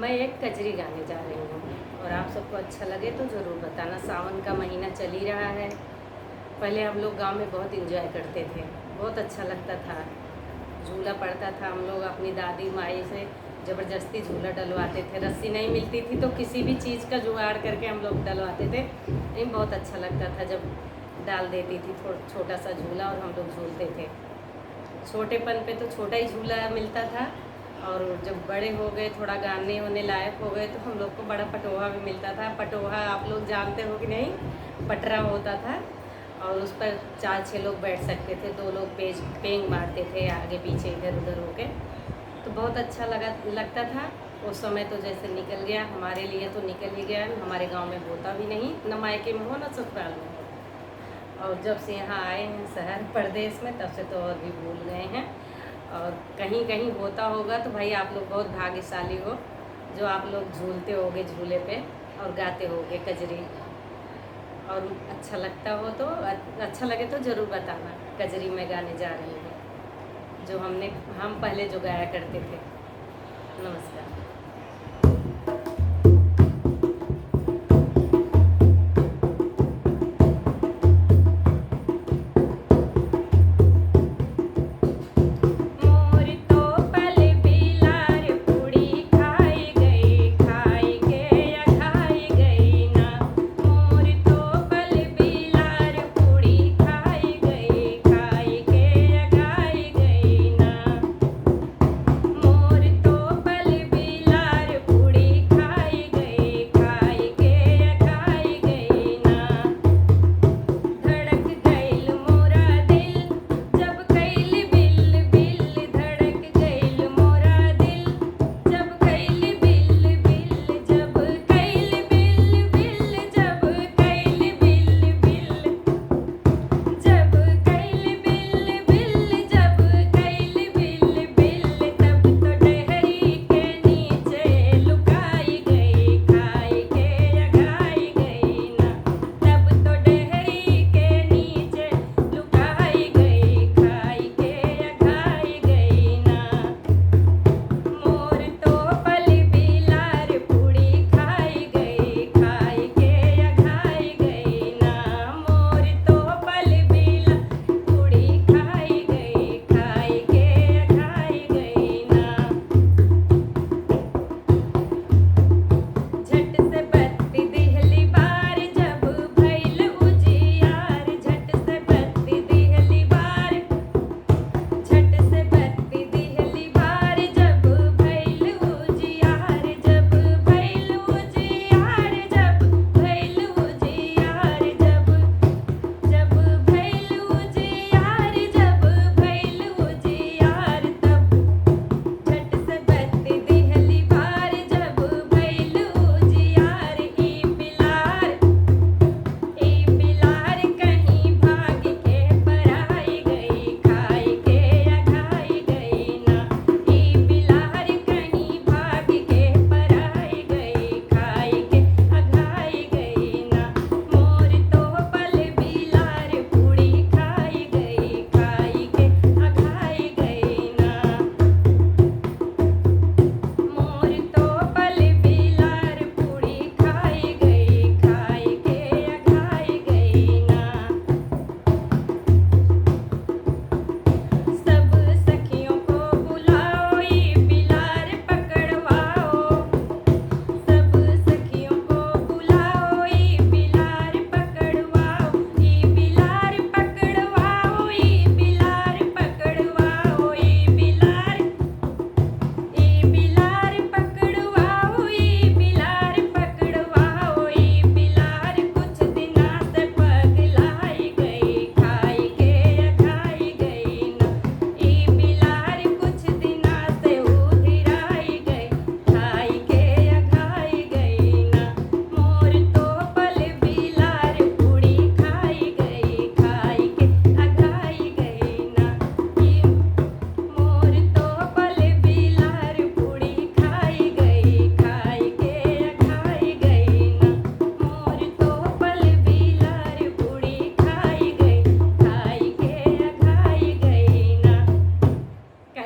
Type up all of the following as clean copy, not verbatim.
मैं एक कजरी गाने जा रही हूँ और आप सबको अच्छा लगे तो ज़रूर बताना। सावन का महीना चल ही रहा है। पहले हम लोग गांव में बहुत एंजॉय करते थे, बहुत अच्छा लगता था। झूला पड़ता था, हम लोग अपनी दादी माई से ज़बरदस्ती झूला डलवाते थे। रस्सी नहीं मिलती थी तो किसी भी चीज़ का जुगाड़ करके हम लोग डलवाते थे। लेकिन बहुत अच्छा लगता था जब डाल देती थी छोटा सा झूला और हम लोग झूलते थे। छोटेपन पे तो छोटा ही झूला मिलता था और जब बड़े हो गए, थोड़ा गाने होने लायक हो गए तो हम लोग को बड़ा पटोहा भी मिलता था। पटोहा आप लोग जानते हो कि नहीं? पटरा होता था और उस पर 4-6 लोग बैठ सकते थे। 2 लोग पेंग मारते थे आगे पीछे इधर उधर होके। तो बहुत अच्छा लगता था। उस समय तो जैसे निकल गया, हमारे लिए तो निकल ही गया। हमारे गांव में होता भी नहीं, न मायके में हो न ससुराल में हो। और जब से यहाँ आए हैं शहर प्रदेश में, तब से तो और भी भूल गए हैं। और कहीं कहीं होता होगा तो भाई आप लोग बहुत भाग्यशाली हो जो आप लोग झूलते होगे झूले पे और गाते होगे कजरी। और अच्छा लगता हो तो अच्छा लगे तो ज़रूर बताना। कजरी में गाने जा रही हूँ जो हम पहले जो गाया करते थे। नमस्कार।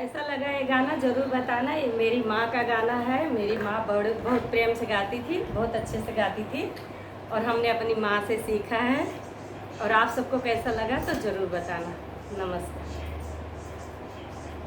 कैसा लगा ये गाना ज़रूर बताना। ये मेरी माँ का गाना है। मेरी माँ बहुत प्रेम से गाती थी, बहुत अच्छे से गाती थी और हमने अपनी माँ से सीखा है। और आप सबको कैसा लगा तो ज़रूर बताना। नमस्कार।